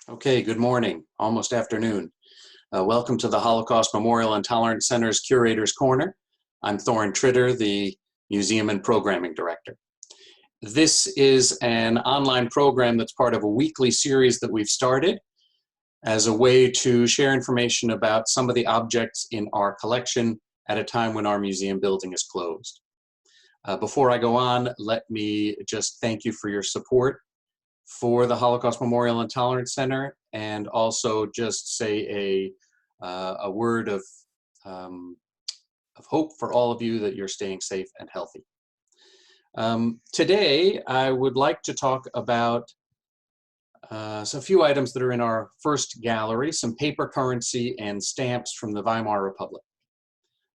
Okay, good morning, almost afternoon. Welcome to the Holocaust Memorial and Tolerance Center's Curator's Corner. I'm Thorin Tritter, the Museum and Programming Director. This is an online program that's part of a weekly series that we've started as a way to share information about some of the objects in our collection at a time when our museum building is closed. Before I go on, let me just thank you for your support for the Holocaust Memorial and Tolerance Center, and also just say a word of hope for all of you that you're staying safe and healthy. Today, I would like to talk about a few items that are in our first gallery, some paper currency and stamps from the Weimar Republic.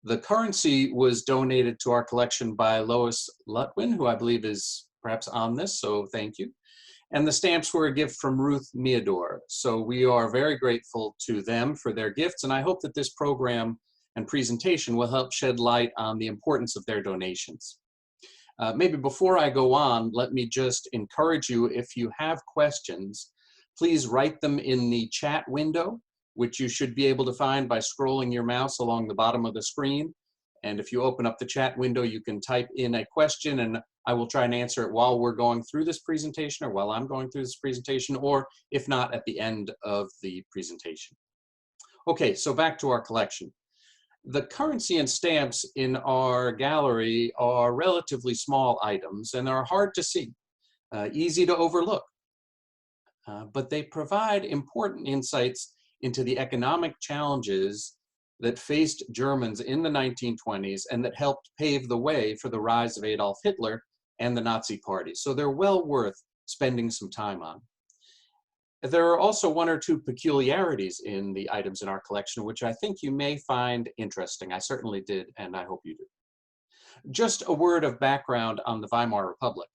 The currency was donated to our collection by Lois Lutwin, who I believe is perhaps on this, so thank you. And the stamps were a gift from Ruth Meador. So we are very grateful to them for their gifts, and I hope that this program and presentation will help shed light on the importance of their donations. Maybe before I go on, let me just encourage you, if you have questions, please write them in the chat window, which you should be able to find by scrolling your mouse along the bottom of the screen. And if you open up the chat window, you can type in a question, and I will try and answer it while we're going through this presentation, or while I'm going through this presentation, or if not, at the end of the presentation. Okay, so back to our collection. The currency and stamps in our gallery are relatively small items and are hard to see, easy to overlook, but they provide important insights into the economic challenges that faced Germans in the 1920s and that helped pave the way for the rise of Adolf Hitler and the Nazi Party. So they're well worth spending some time on. There are also one or two peculiarities in the items in our collection, which I think you may find interesting. I certainly did, and I hope you do. Just a word of background on the Weimar Republic.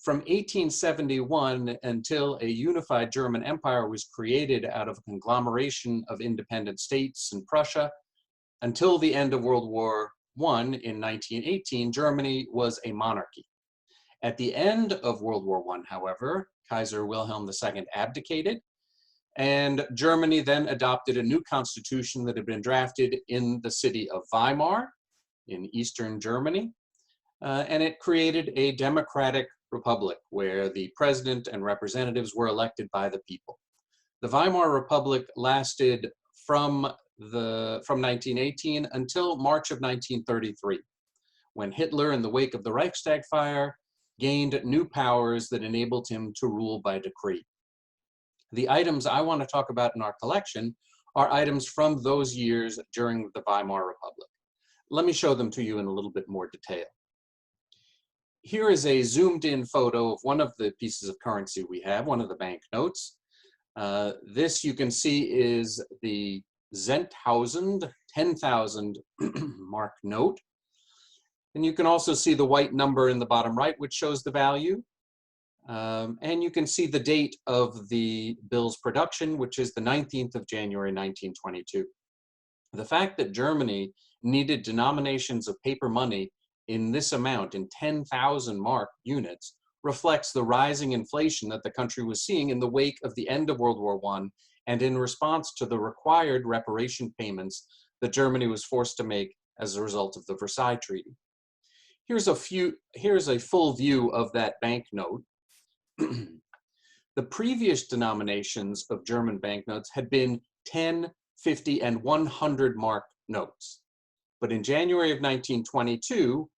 From 1871 until a unified German empire was created out of a conglomeration of independent states in Prussia, until the end of World War I in 1918, Germany was a monarchy. At the end of World War I, however, Kaiser Wilhelm II abdicated, and Germany then adopted a new constitution that had been drafted in the city of Weimar in eastern Germany, and it created a democratic republic where the president and representatives were elected by the people. The Weimar Republic lasted from 1918 until March of 1933, when Hitler, in the wake of the Reichstag fire, gained new powers that enabled him to rule by decree. The items I want to talk about in our collection are items from those years during the Weimar Republic. Let me show them to you in a little bit more detail. Here is a zoomed in photo of one of the pieces of currency we have, one of the banknotes. This you can see is the Zenthausen 10,000 mark note. And you can also see the white number in the bottom right, which shows the value. And you can see the date of the bill's production, which is the 19th of January, 1922. The fact that Germany needed denominations of paper money in this amount, in 10,000 mark units, reflects the rising inflation that the country was seeing in the wake of the end of World War I and in response to the required reparation payments that Germany was forced to make as a result of the Versailles Treaty. Here's a full view of that banknote. The previous denominations of German banknotes had been 10, 50, and 100 mark notes. But in January of 1922,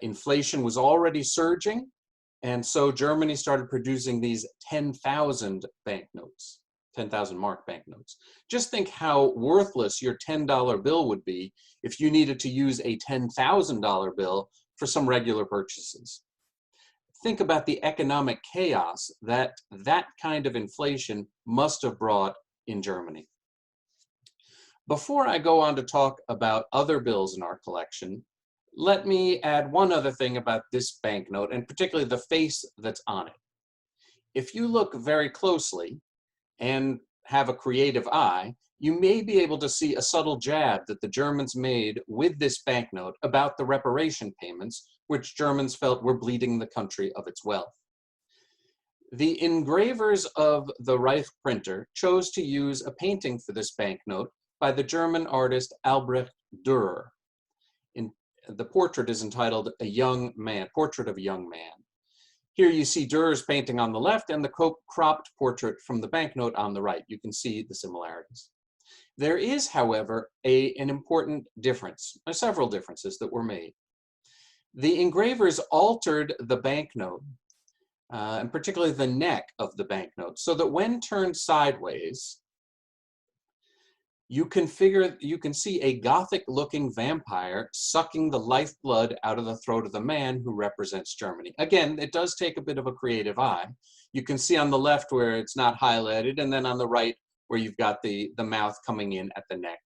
inflation was already surging, and so Germany started producing these 10,000 banknotes, 10,000 mark banknotes. Just think how worthless your $10 bill would be if you needed to use a $10,000 bill for some regular purchases. Think about the economic chaos that that kind of inflation must have brought in Germany. Before I go on to talk about other bills in our collection, let me add one other thing about this banknote, and particularly the face that's on it. If you look very closely and have a creative eye, you may be able to see a subtle jab that the Germans made with this banknote about the reparation payments, which Germans felt were bleeding the country of its wealth. The engravers of the Reich printer chose to use a painting for this banknote by the German artist Albrecht Dürer. The portrait is entitled A Young Man, Portrait of a Young Man. Here you see Dürer's painting on the left and the cropped portrait from the banknote on the right. You can see the similarities. There is, however, an important difference, several differences that were made. The engravers altered the banknote, and particularly the neck of the banknote, so that when turned sideways, you can see a Gothic-looking vampire sucking the lifeblood out of the throat of the man who represents Germany. Again, it does take a bit of a creative eye. You can see on the left where it's not highlighted, and then on the right where you've got the mouth coming in at the neck.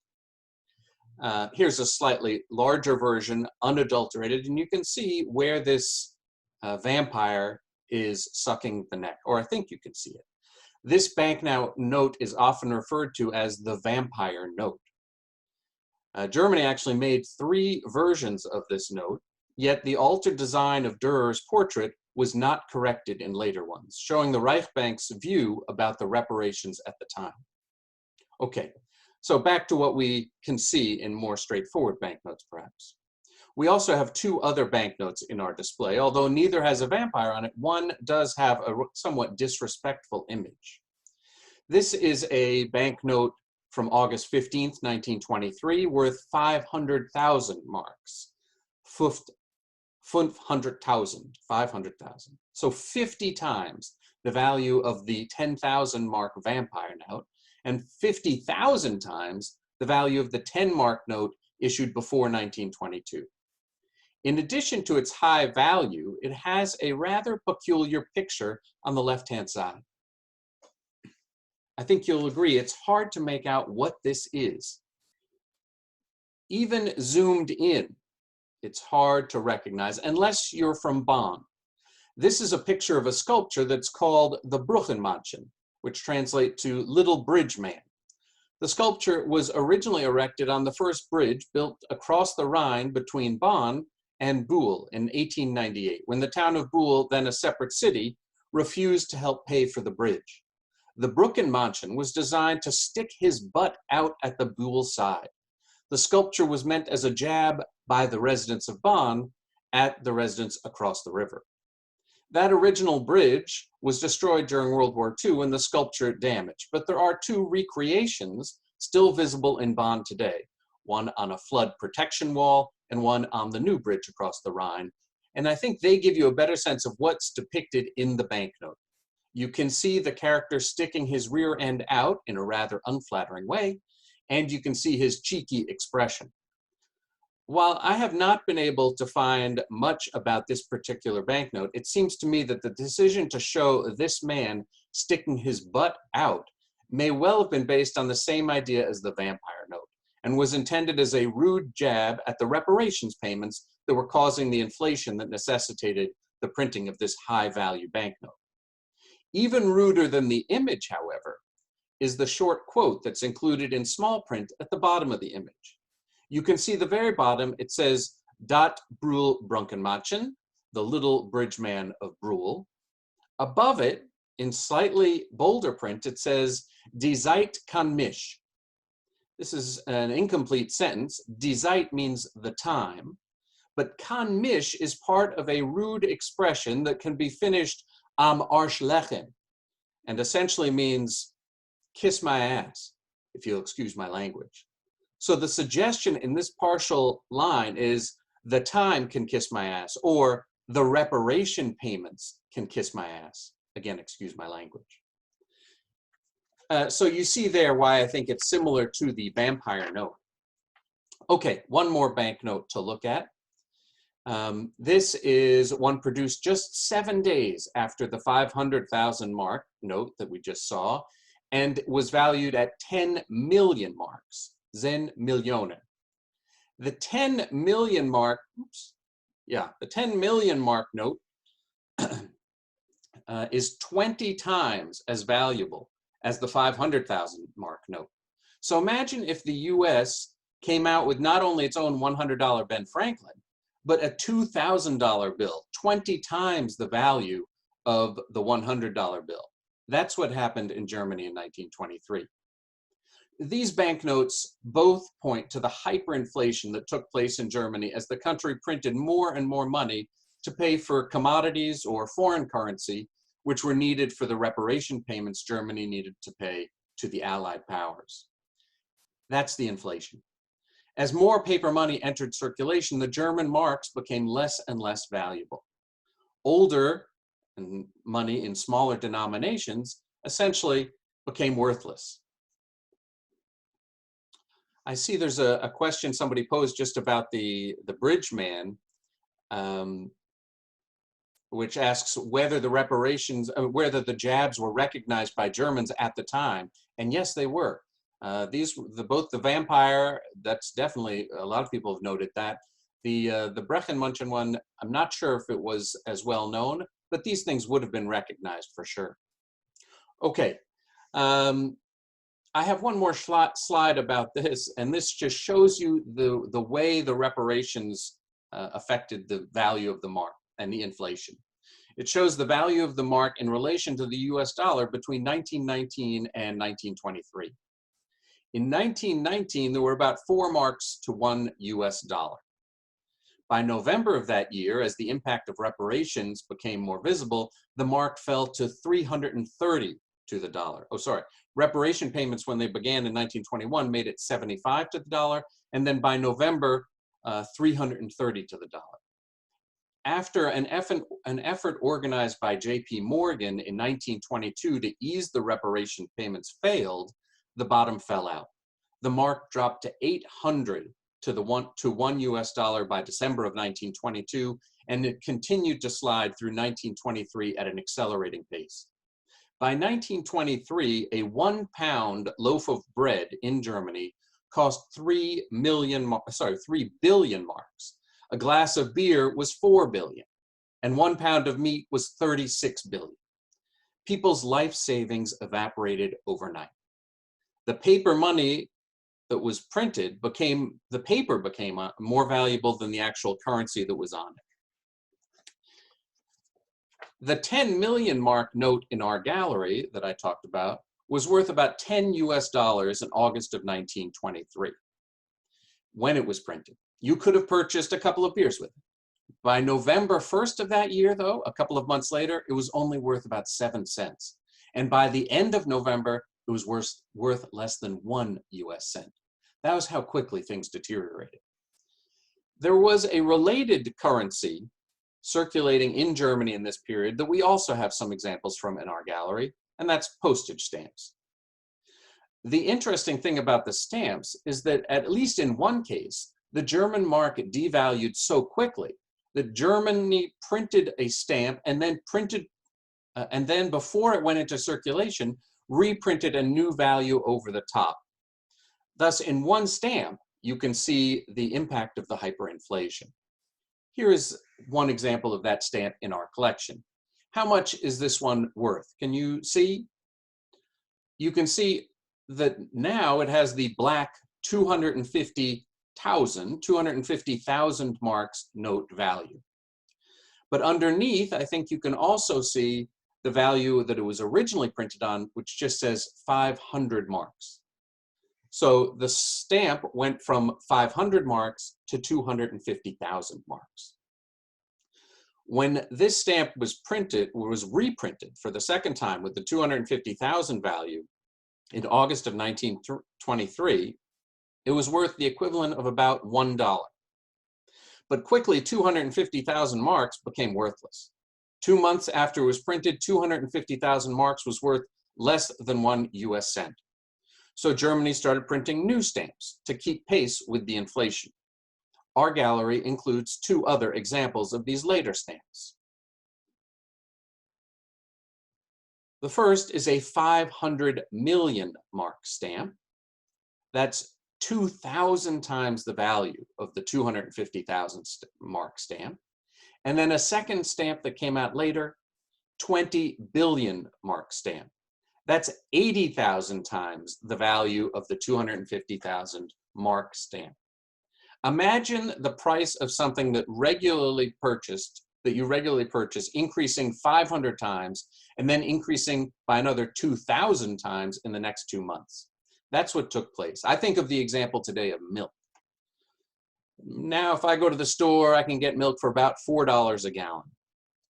Here's a slightly larger version, unadulterated, and you can see where this vampire is sucking the neck, or I think you can see it. This banknote is often referred to as the vampire note. Germany actually made 3 versions of this note, yet the altered design of Dürer's portrait was not corrected in later ones, showing the Reichsbank's view about the reparations at the time. Okay, so back to what we can see in more straightforward banknotes, perhaps. We also have 2 other banknotes in our display. Although neither has a vampire on it, one does have a somewhat disrespectful image. This is a banknote from August 15th, 1923, worth 500,000 marks. 500,000, 500,000. So 50 times the value of the 10,000 mark vampire note, and 50,000 times the value of the 10 mark note issued before 1922. In addition to its high value, it has a rather peculiar picture on the left-hand side. I think you'll agree it's hard to make out what this is. Even zoomed in, it's hard to recognize unless you're from Bonn. This is a picture of a sculpture that's called the Brückenmännchen, which translates to Little Bridge Man. The sculpture was originally erected on the first bridge built across the Rhine between Bonn and Buhl in 1898, when the town of Buhl, then a separate city, refused to help pay for the bridge. The Brückenmännchen was designed to stick his butt out at the Buhl side. The sculpture was meant as a jab by the residents of Bonn at the residents across the river. That original bridge was destroyed during World War II and the sculpture damaged, but there are 2 recreations still visible in Bonn today, one on a flood protection wall and one on the new bridge across the Rhine. And I think they give you a better sense of what's depicted in the banknote. You can see the character sticking his rear end out in a rather unflattering way, and you can see his cheeky expression. While I have not been able to find much about this particular banknote, it seems to me that the decision to show this man sticking his butt out may well have been based on the same idea as the vampire note, and was intended as a rude jab at the reparations payments that were causing the inflation that necessitated the printing of this high-value banknote. Even ruder than the image, however, is the short quote that's included in small print at the bottom of the image. You can see the very bottom, it says, Dat Brühl Brückenmännchen, the little bridge man of Brühl. Above it, in slightly bolder print, it says, Die Zeit kann mich. This is an incomplete sentence. Die Zeit means the time, but kann mich is part of a rude expression that can be finished am Arschlechen, and essentially means kiss my ass, if you'll excuse my language. So the suggestion in this partial line is the time can kiss my ass, or the reparation payments can kiss my ass. Again, excuse my language. So you see there why I think it's similar to the vampire note. Okay, one more banknote to look at. This is one produced just 7 days after the 500,000 mark note that we just saw, and was valued at 10 million marks. 10 Millionen. The 10 million mark, the 10 million mark note is 20 times as valuable as the 500,000 mark note. So imagine if the US came out with not only its own $100 Ben Franklin, but a $2,000 bill, 20 times the value of the $100 bill. That's what happened in Germany in 1923. These banknotes both point to the hyperinflation that took place in Germany as the country printed more and more money to pay for commodities or foreign currency, which were needed for the reparation payments Germany needed to pay to the Allied powers. That's the inflation. As more paper money entered circulation, the German marks became less and less valuable. Older money in smaller denominations essentially became worthless. I see there's a question somebody posed just about the bridge man, which asks whether the reparations, whether the jabs were recognized by Germans at the time. And yes, they were. Both the vampire, that's definitely, a lot of people have noted that. The Brückenmännchen one, I'm not sure if it was as well known, but these things would have been recognized for sure. Okay. I have one more slide about this, and this just shows you the way the reparations affected the value of the mark and the inflation. It shows the value of the mark in relation to the US dollar between 1919 and 1923. In 1919, there were about 4 marks to 1 US dollar. By November of that year, as the impact of reparations became more visible, the mark fell to 330 to the dollar. Oh, sorry. Reparation payments, when they began in 1921, made it 75 to the dollar, and then by November, 330 to the dollar. After an effort organized by J.P. Morgan in 1922 to ease the reparation payments failed, the bottom fell out. The mark dropped to 800 to 1 US dollar by December of 1922, and it continued to slide through 1923 at an accelerating pace. By 1923, a 1 pound loaf of bread in Germany cost 3 billion marks. A glass of beer was 4 billion, and 1 pound of meat was 36 billion. People's life savings evaporated overnight. The paper money that was printed became more valuable than the actual currency that was on it. The 10 million mark note in our gallery that I talked about was worth about 10 US dollars in August of 1923 when it was printed. You could have purchased a couple of beers with it. By November 1st of that year, though, a couple of months later, it was only worth about 7 cents. And by the end of November, it was worth less than 1 US cent. That was how quickly things deteriorated. There was a related currency circulating in Germany in this period that we also have some examples from in our gallery, and that's postage stamps. The interesting thing about the stamps is that at least in one case, the German mark devalued so quickly that Germany printed a stamp and then before it went into circulation, reprinted a new value over the top. Thus, in one stamp, you can see the impact of the hyperinflation. Here is one example of that stamp in our collection. How much is this one worth? Can you see? You can see that now it has the black 250,000 marks note value. But underneath, I think you can also see the value that it was originally printed on, which just says 500 marks. So the stamp went from 500 marks to 250,000 marks. When this stamp was reprinted for the second time with the 250,000 value in August of 1923, it was worth the equivalent of about $1. But quickly, 250,000 marks became worthless. 2 months after it was printed, 250,000 marks was worth less than 1 US cent. So Germany started printing new stamps to keep pace with the inflation. Our gallery includes 2 other examples of these later stamps. The first is a 500 million mark stamp. That's 2,000 times the value of the 250,000 mark stamp. And then a second stamp that came out later, 20 billion mark stamp. That's 80,000 times the value of the 250,000 mark stamp. Imagine the price of something that regularly purchased that you regularly purchase increasing 500 times and then increasing by another 2,000 times in the next 2 months. That's what took place. I think of the example today of milk. Now, if I go to the store, I can get milk for about $4 a gallon.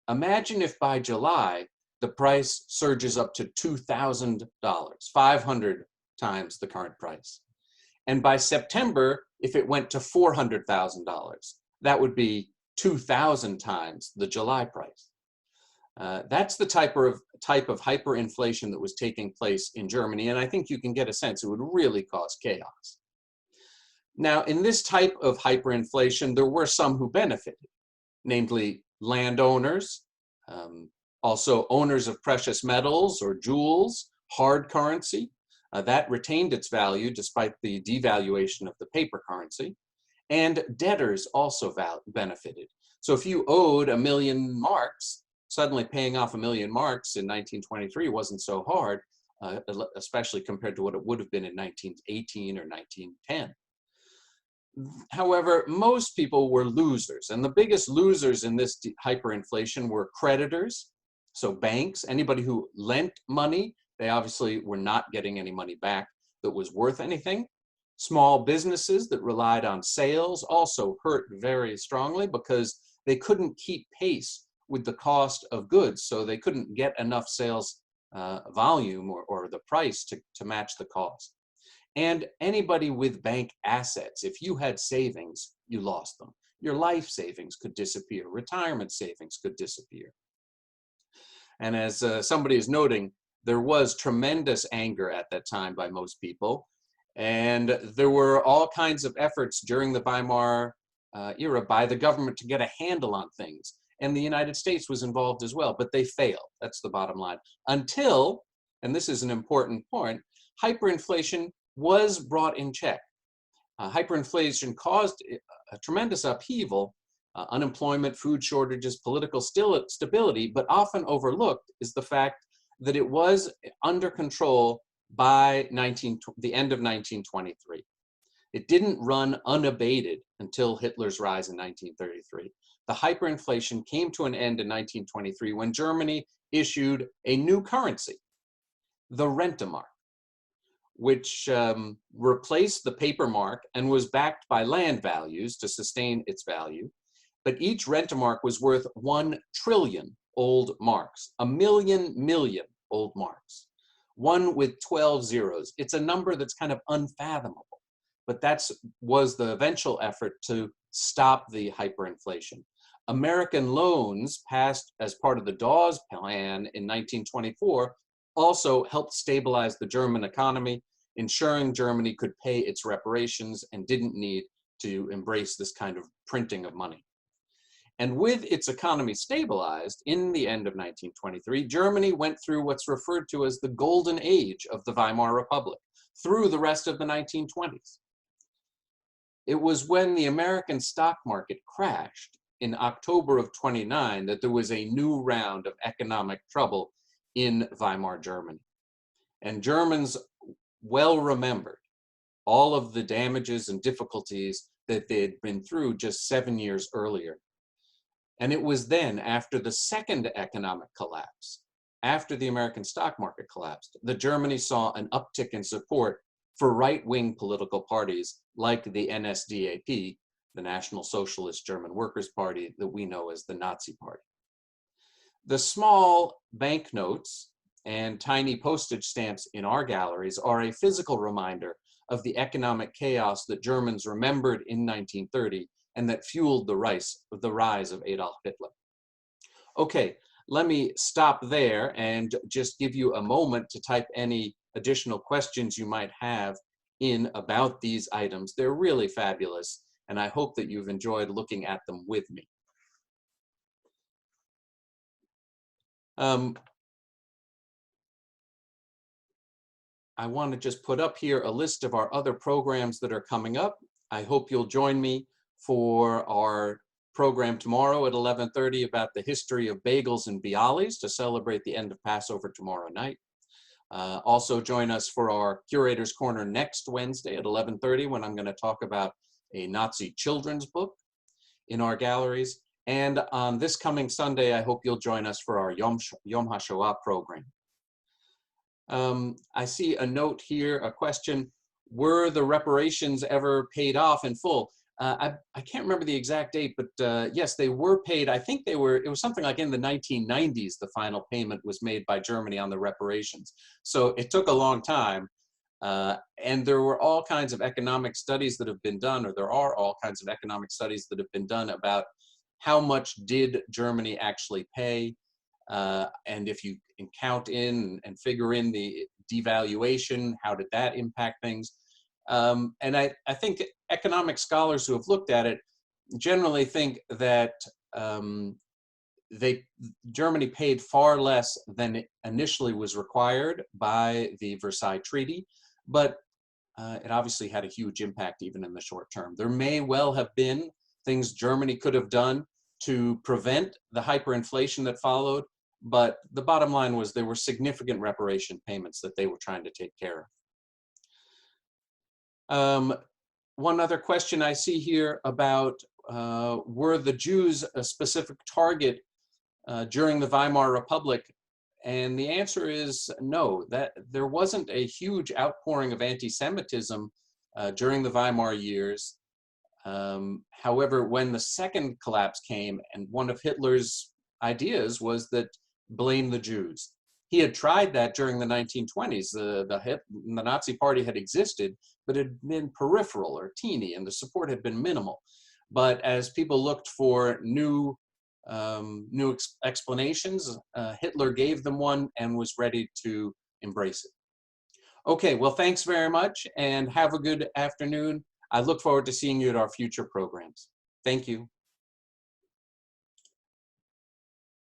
Imagine if by July, the price surges up to $2,000, 500 times the current price. And by September, if it went to $400,000, that would be 2,000 times the July price. That's the type of hyperinflation that was taking place in Germany, and I think you can get a sense it would really cause chaos. Now, in this type of hyperinflation, there were some who benefited, namely landowners, also owners of precious metals or jewels, hard currency, that retained its value despite the devaluation of the paper currency, and debtors also benefited. So if you owed 1,000,000 marks, suddenly paying off 1,000,000 marks in 1923 wasn't so hard, especially compared to what it would have been in 1918 or 1910. However, most people were losers, and the biggest losers in this hyperinflation were creditors, so banks, anybody who lent money, they obviously were not getting any money back that was worth anything. Small businesses that relied on sales also hurt very strongly because they couldn't keep pace with the cost of goods, so they couldn't get enough sales volume or the price to match the cost. And anybody with bank assets, if you had savings, you lost them. Your life savings could disappear. Retirement savings could disappear. And as somebody is noting, there was tremendous anger at that time by most people. And there were all kinds of efforts during the Weimar era by the government to get a handle on things. And the United States was involved as well, but they failed. That's the bottom line. Until, and this is an important point, hyperinflation was brought in check. Hyperinflation caused a tremendous upheaval, unemployment, food shortages, political stability, but often overlooked is the fact that it was under control by the end of 1923. It didn't run unabated until Hitler's rise in 1933. The hyperinflation came to an end in 1923 when Germany issued a new currency, the Rentenmark, which replaced the paper mark and was backed by land values to sustain its value. But each Rentenmark was worth 1 trillion old marks, 1,000,000,000 old marks, one with 12 zeros. It's a number that's kind of unfathomable, but that was the eventual effort to stop the hyperinflation. American loans passed as part of the Dawes Plan in 1924 also helped stabilize the German economy, ensuring Germany could pay its reparations and didn't need to embrace this kind of printing of money. And with its economy stabilized in the end of 1923, Germany went through what's referred to as the golden age of the Weimar Republic through the rest of the 1920s. It was when the American stock market crashed in October of 29 that there was a new round of economic trouble in Weimar Germany. And Germans well remembered all of the damages and difficulties that they had been through just 7 years earlier. And it was then, after the second economic collapse, after the American stock market collapsed, that Germany saw an uptick in support for right-wing political parties like the NSDAP, the National Socialist German Workers' Party that we know as the Nazi Party. The small banknotes and tiny postage stamps in our galleries are a physical reminder of the economic chaos that Germans remembered in 1930 and that fueled the rise of Adolf Hitler. Okay, let me stop there and just give you a moment to type any additional questions you might have in about these items. They're really fabulous, and I hope that you've enjoyed looking at them with me. I want to just put up here a list of our other programs that are coming up. I hope you'll join me for our program tomorrow at 11:30 about the history of bagels and bialys to celebrate the end of Passover tomorrow night. Also join us for our Curator's Corner next Wednesday at 11:30 when I'm going to talk about a Nazi children's book in our galleries. And on this coming Sunday, I hope you'll join us for our Yom HaShoah program. I see a note here, a question: were the reparations ever paid off in full? I can't remember the exact date, but yes, they were paid. I think it was something like in the 1990s, the final payment was made by Germany on the reparations. So it took a long time. And there were all kinds of economic studies that have been done, or there are all kinds of economic studies that have been done about how much did Germany actually pay. And if you can count in and figure in the devaluation, how did that impact things? And I think economic scholars who have looked at it generally think that Germany paid far less than initially was required by the Versailles Treaty, but it obviously had a huge impact even in the short term. There may well have been things Germany could have done to prevent the hyperinflation that followed, but the bottom line was there were significant reparation payments that they were trying to take care of. One other question I see here about were the Jews a specific target during the Weimar Republic? And the answer is no, that there wasn't a huge outpouring of anti-Semitism during the Weimar years. However, when the second collapse came, and one of Hitler's ideas was that blame the Jews. He had tried that during the 1920s. The Nazi Party had existed, but it had been peripheral or teeny, and the support had been minimal. But as people looked for new explanations, Hitler gave them one and was ready to embrace it. Okay, well, thanks very much, and have a good afternoon. I look forward to seeing you at our future programs. Thank you.